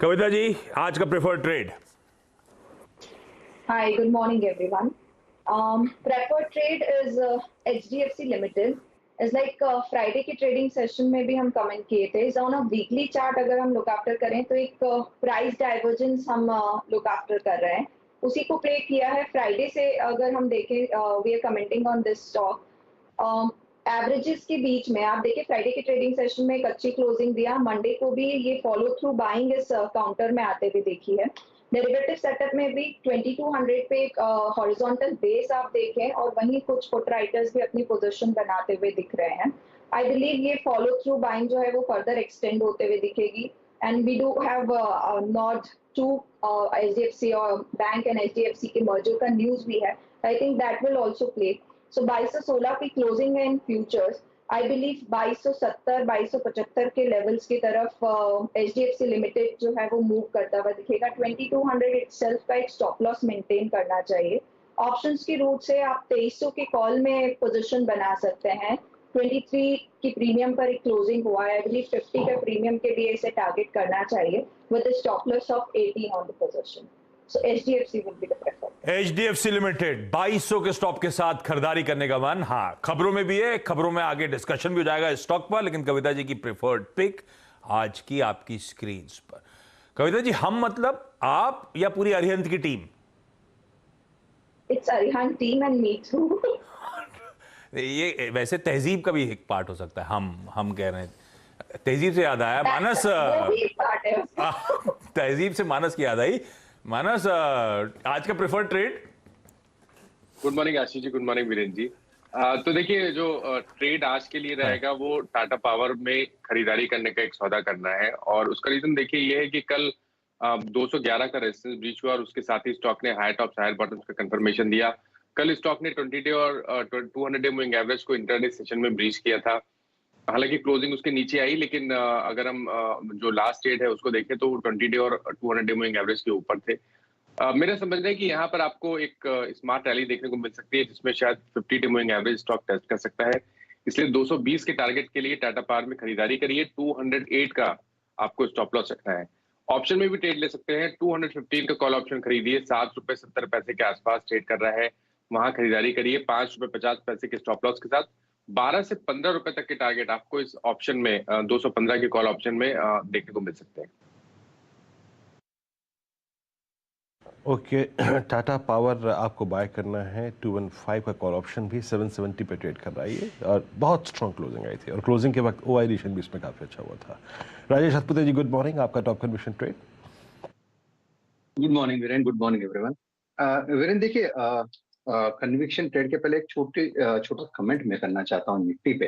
कविता जी, आज का preferred trade. Hi, good morning, everyone. Preferred trade is HDFC Limited. It's like Friday की trading session में भी हम कमेंट किए थे. इस ऑन अ वीकली चार्ट अगर हम लुक आफ्टर करें तो एक प्राइस डाइवर्जेंस हम लुक आफ्टर कर रहे हैं. उसी को प्ले किया है फ्राइडे से. अगर हम देखें we are commenting on this stock. Averages के बीच में आप देखिए फ्राइडे के ट्रेडिंग सेशन में एक अच्छी क्लोजिंग दिया. मंडे को भी ये फॉलो थ्रू बाइंग इस काउंटर में आते हुए देखी है. डेरिवेटिव सेटअप में भी 2200 पे एक हॉरिजॉन्टल बेस आप देखें और वहीं कुछ पुट राइटर्स भी अपनी पोजीशन बनाते हुए दिख रहे हैं. आई बिलीव ये फॉलो थ्रू बाइंग जो है वो फर्दर एक्सटेंड होते हुए दिखेगी. And we do have not to HDFC और बैंक एंड HDFC के मर्जर का न्यूज भी है. I think that will also play. So 2216 की क्लोजिंग है इन फ्यूचर्स. आई बिलीव 2270 2275 के लेवल्स की तरफ HDFC लिमिटेड जो है वो मूव करता हुआ दिखेगा. 2200 इटसेल्फ का एक स्टॉप लॉस मेंटेन करना चाहिए. ऑप्शंस की रूट से आप 2300 के कॉल में पोजीशन बना सकते हैं. 23 की प्रीमियम पर एक क्लोजिंग हुआ है. आई बिलीव 50 का प्रीमियम के लिए इसे टारगेट करना चाहिए with a stop loss of 18 on the position. So HDFC will be the preferred. HDFC limited 2200 के स्टॉप के साथ खरीदारी करने का मन. हाँ, खबरों में भी है, खबरों में आगे डिस्कशन भी हो जाएगा इस स्टॉक पर. लेकिन कविता जी की प्रेफर्ड पिक आज की आपकी स्क्रीन पर. कविता जी, हम मतलब आप या पूरी अरिहंत की team? It's Arihant team and me too. ये वैसे तहजीब का भी एक पार्ट हो सकता है. हम कह रहे हैं. तहजीब से याद आया मानस. तहजीब से मानस की याद आई. मानस, आज का preferred trade. Good morning Ashish ji, good morning Virendra ji. तो देखिए, जो ट्रेड आज के लिए रहेगा वो टाटा पावर में खरीदारी करने का एक सौदा करना है. और उसका रीजन देखिए ये है कि कल 211 का रेजिस्टेंस ब्रीच हुआ और उसके साथ ही स्टॉक ने हाई टॉप हायर बॉटम्स का कंफर्मेशन दिया. कल स्टॉक ने 20 डे और 200 डे मूविंग एवरेज को इंटरडे सेशन में ब्रीच किया था. हालांकि क्लोजिंग उसके नीचे आई, लेकिन अगर हम जो लास्ट ट्रेड है उसको देखें तो 20 डे और 200 डे मूविंग एवरेज के ऊपर थे. मेरा समझना है कि यहाँ पर आपको एक स्मार्ट रैली देखने को मिल सकती है जिसमें शायद 50 day moving average stock test कर सकता है. इसलिए 220 के टारगेट के लिए टाटा पावर में खरीदारी करिए. 208 का आपको स्टॉप लॉस रखना है. ऑप्शन में भी ट्रेड ले सकते हैं. 215 का कॉल ऑप्शन खरीदिए. ₹7.70 के आसपास ट्रेड कर रहा है, वहां खरीदारी करिए ₹5.50 के स्टॉप लॉस के साथ. 12 से 15 रुपए तक के टारगेट आपको इस ऑप्शन में 215 के कॉल ऑप्शन में देखने को मिल सकते हैं. ओके, टाटा पावर आपको बाय करना है. 215 का कॉल ऑप्शन भी 770 पे ट्रेड कर रहा है और बहुत स्ट्रॉन्ग क्लोजिंग आई थी और क्लोजिंग के वक्त OI एडिशन भी इसमें काफ़ी अच्छा हुआ था. राजेश हतपुते जी, गुड मॉर्निंग. आपका top conviction trade. Good morning Viren, good morning everyone. Viren देखिए, कन्विक्शन ट्रेड के पहले एक छोटा कमेंट मैं करना चाहता हूँ निफ्टी पे.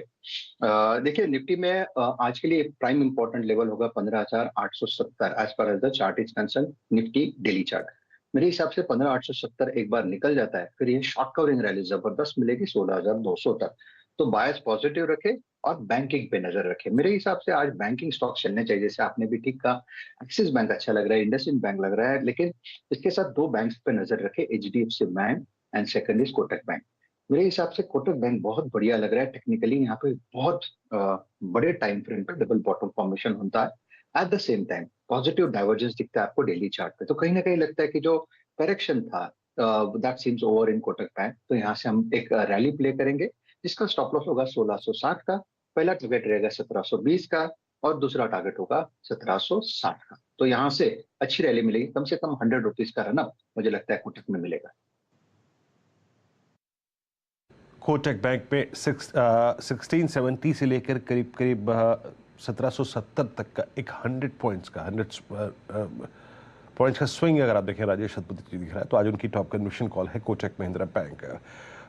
देखिए, निफ्टी में आज के लिए प्राइम इंपॉर्टेंट लेवल होगा 15,870 as per as the chart is concern. Nifty daily chart मेरे हिसाब से 15,870 एक बार निकल जाता है, फिर ये शॉर्ट कवरिंग रैली जबरदस्त मिलेगी 16,200 तक. तो बायस पॉजिटिव रखे और बैंकिंग पे नजर रखे. मेरे हिसाब से आज बैंकिंग स्टॉक चलने चाहिए. जैसे आपने भी ठीक कहा, एक्सिस बैंक अच्छा लग रहा है, इंडसइंड बैंक लग रहा है, लेकिन इसके साथ दो बैंक्स पे नजर रखे, HDFC bank and second is Kotak bank. मेरे हिसाब से कोटक बैंक बहुत बढ़िया लग रहा है. टेक्निकली यहाँ पे बहुत बड़े टाइम फ्रेम पे डबल बॉटम फॉर्मेशन होता है. At the same time positive divergence दिखता है आपको डेली चार्ट पे. तो कहीं ना कहीं लगता है कि जो करेक्शन था that seems over in Kotak bank. तो यहाँ से हम एक रैली प्ले करेंगे जिसका स्टॉप लॉस होगा 1660 का. पहला टारगेट रहेगा 1720 का और दूसरा टारगेट होगा 1760 का. तो यहाँ से अच्छी रैली मिलेगी. कम से कम 100 रुपीज का रनअप मुझे लगता है कोटक में मिलेगा. कोटक बैंक में 1670 से लेकर करीब 1770 तक का एक 100 पॉइंट्स का स्विंग अगर आप देखें राजेश हतपुते जी दिख रहा है. तो आज उनकी टॉप कन्विक्शन कॉल है Kotak Mahindra bank.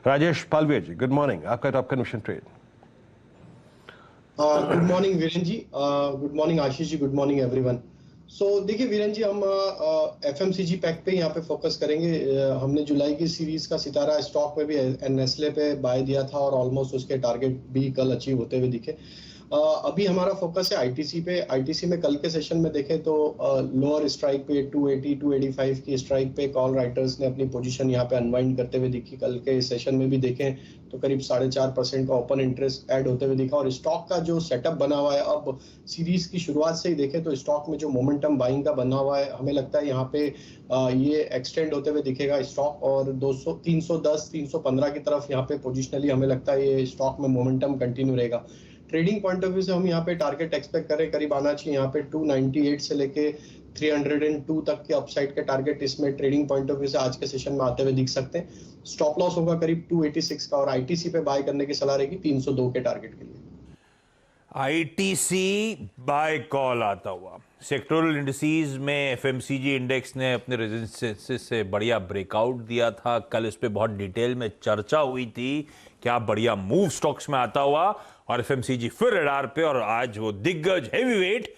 Rajesh Palve ji, good morning. आपका top conviction trade. Good morning Viren ji, good morning Ashish ji, good morning everyone. So देखिए वीरेन जी, हम FMCG पैक पे यहाँ पे फोकस करेंगे. हमने जुलाई की सीरीज का सितारा स्टॉक में भी नेस्ले पे बाय दिया था और ऑलमोस्ट उसके टारगेट भी कल अचीव होते हुए दिखे. अभी हमारा फोकस है आईटीसी पे। आईटीसी में कल के सेशन में देखें तो लोअर स्ट्राइक पे 280 285 की स्ट्राइक पे कॉल राइटर्स ने अपनी पोजीशन यहाँ पे अनवाइंड करते हुए दिखी। कल के सेशन में भी देखें तो करीब 4.5% का ओपन इंटरेस्ट ऐड होते हुए दिखा। और स्टॉक का जो सेटअप बना हुआ है, अब सीरीज की शुरुआत से ही देखें तो स्टॉक में जो मोमेंटम बाइंग का बना हुआ है, हमें लगता है यहाँ पे ये एक्सटेंड होते हुए दिखेगा स्टॉक। और 310 315 की तरफ यहाँ पे पोजिशनली हमें लगता है ये स्टॉक में मोमेंटम कंटिन्यू रहेगा। ट्रेडिंग पॉइंट ऑफ व्यू से हम यहाँ पे टारगेट एक्सपेक्ट करें, करीब आना चाहिए यहाँ पे 298 से लेके 302 तक के अपसाइड के टारगेट इसमें ट्रेडिंग पॉइंट ऑफ व्यू से आज के सेशन में आते हुए दिख सकते हैं। स्टॉप लॉस होगा करीब 286 का और आईटीसी पे बाय करने की सलाह रहेगी 302 के टारगेट के लिए। आईटीसी बाय कॉल आता हुआ। सेक्टोरल इंडिसेस में एफएमसीजी इंडेक्स ने अपने रेजिस्टेंस से बढ़िया ब्रेकआउट दिया था। कल इस पे बहुत डिटेल में चर्चा हुई थी, क्या बढ़िया मूव स्टॉक्स में आता हुआ और एफएमसीजी फिर रडार पे। और आज वो दिग्गज हेवीवेट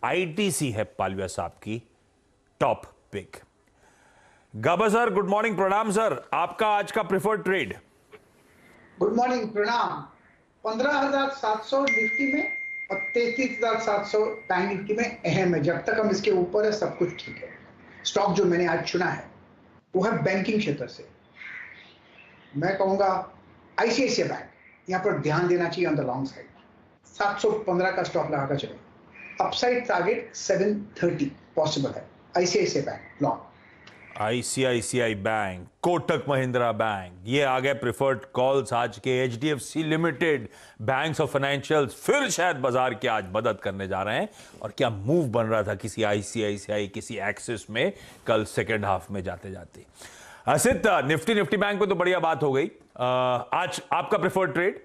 आईटीसी है पालविया साहब की टॉप पिक। गाबा सर, गुड मॉर्निंग, प्रणाम सर। आपका आज का प्रेफर्ड ट्रेड? गुड मॉर्निंग, प्रणाम। 15,700 निफ्टी में और 33,700 बैंक निफ्टी में अहम है। जब तक हम इसके ऊपर है सब कुछ ठीक है। स्टॉक जो मैंने आज चुना है वो है बैंकिंग क्षेत्र से। मैं कहूंगा आईसीआईसीआई बैंक, यहाँ पर ध्यान देना चाहिए ऑन द लॉन्ग साइड। 715 का स्टॉप लगाकर चले। अपसाइड टारगेट 730 पॉसिबल है। ICICI bank long. ICICI bank, Kotak Mahindra bank, ये आ गए प्रिफर्ड कॉल्स आज के। एचडीएफसी लिमिटेड, बैंक्स और फाइनेंशियल्स फिर शायद बाजार की आज मदद करने जा रहे हैं। और क्या मूव बन रहा था किसी आईसीआईसीआई, किसी एक्सिस में कल सेकेंड हाफ में जाते जाते। असित, निफ्टी बैंक पे तो बढ़िया बात हो गई। आज आपका preferred trade?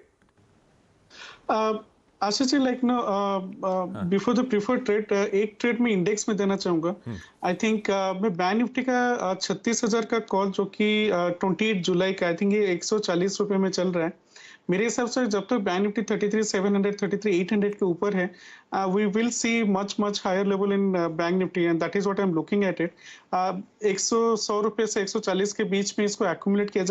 Ashish ji, like no before the preferred trade, एक ट्रेड में इंडेक्स में देना चाहूंगा। आई थिंक मैं बैंक निफ्टी का 36,000 का कॉल जो कि 28 जुलाई का, आई थिंक ये 140 रुपए में चल रहा है। मेरे हिसाब से जब तक बैंक निफ्टी 33,700 33,800 के ऊपर है, we will see much higher level in bank Nifty and that is what I am looking at it. 100 रुपए से 140 के बीच में इसको एक्यूमुलेट किया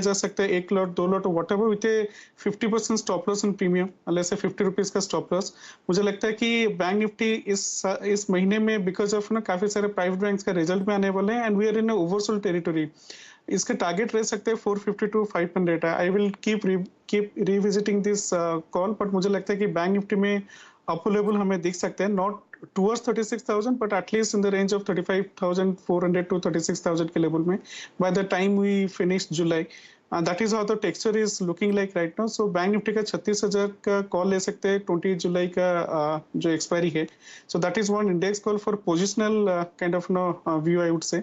जा सकता है, 1 lot 2 lot what ever, with A 50% stop loss and premium, अलग से 50 रुपीज का स्टॉप लॉस। मुझे लगता है कि बैंक निफ्टी इस महीने में बिकॉज ऑफ ना काफी सारे प्राइवेट बैंक्स का रिजल्ट भी आने वाले हैं and we are in oversold territory. इसके टारगेट रह सकते हैं 450 to 500 है। I will keep revisiting this call, but मुझे लगता है कि बैंक निफ्टी में अपर लेवल हमें दिख सकते हैं, not towards 36,000 but at least in the range of 35,400 to 36,000 के लेवल में by the time we finish July. That is how the texture is looking like right now. So bank Nifty का 36,000 का call ले सकते हैं 20 जुलाई का जो एक्सपायरी है। So that is one index call for positional kind of no view I would say.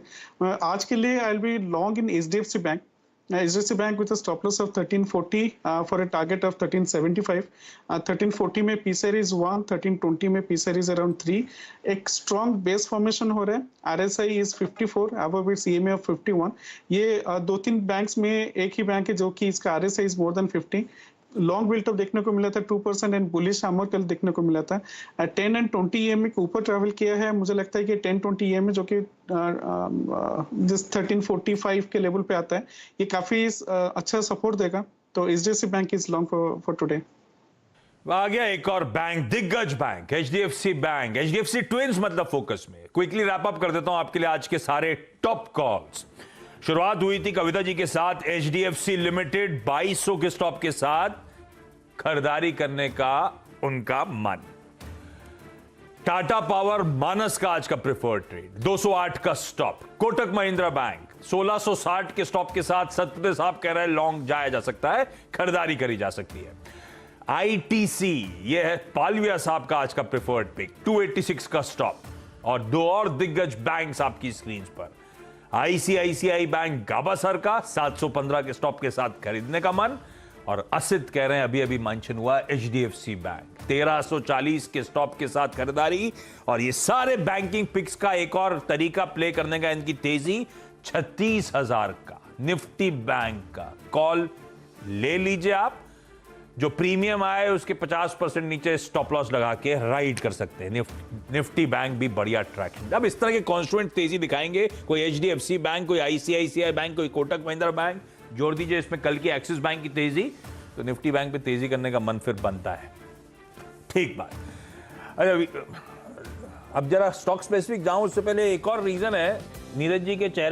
आज के लिए I will be long in HDFC bank. HDFC Bank with a stop loss of 1340 for a target of 1375. 1340 में P series 1, 1320 में P series around 3. एक strong base formation हो रहा है। RSI is 54, above its EMA of 51. ये 2-3 banks में एक ही bank है जो कि इसका RSI is more than 50. Long built up देखने को मिला था 2% एंड बुलिश आर्मर कल देखने को मिला था। 10 एंड 20 EMA के ऊपर ट्रैवल किया है। मुझे लगता है कि 10-20 EMA जो कि जिस 1345 के लेवल पे आता है, ये काफी अच्छा सपोर्ट देगा। तो HDFC bank is long for today. आ गया एक और बैंक, दिग्गज bank, HDFC bank. HDFC twins मतलब फोकस में। क्विकली रैप अप कर देता हूं आपके लिए आज के सारे टॉप कॉल्स। शुरुआत हुई थी कविता जी के साथ। एचडीएफसी लिमिटेड 2200 के स्टॉप के साथ खरीदारी करने का उनका मन। टाटा पावर मानस का आज का प्रेफर्ड ट्रेड, 208 का स्टॉप। कोटक महिंद्रा बैंक 1660 के स्टॉप के साथ सत्यदेव साहब कह रहे हैं लॉन्ग जाया जा सकता है, खरीदारी करी जा सकती है। आईटीसी, यह है पालविया साहब का आज का प्रेफर्ड पिक, 286 का स्टॉप। और दो और दिग्गज बैंक्स आपकी स्क्रीन पर। आईसीआईसीआई बैंक गाबा सर का 715 के स्टॉप के साथ खरीदने का मन। और असित कह रहे हैं अभी अभी मेंशन हुआ एचडीएफसी बैंक 1340 के स्टॉप के साथ खरीदारी। और ये सारे बैंकिंग पिक्स का एक और तरीका प्ले करने का इनकी तेजी, 36,000 का निफ्टी बैंक का कॉल ले लीजिए आप। जो प्रीमियम आए उसके 50% नीचे स्टॉप लॉस लगा के राइड कर सकते हैं। निफ्टी बैंक भी बढ़िया ट्रैक्शन। अब इस तरह के कॉन्स्टिट्यूएंट तेजी दिखाएंगे, कोई एचडीएफसी बैंक, कोई आईसीआईसीआई बैंक, कोई कोटक महिंद्रा बैंक। जोड़ दीजिए इसमें कल की एक्सिस बैंक की तेजी, तो निफ्टी बैंक पे तेजी करने का मन फिर बनता है। ठीक बात। अच्छा, अब जरा स्टॉक स्पेसिफिक जाऊं उससे पहले एक और रीजन है नीरज जी के चेहरे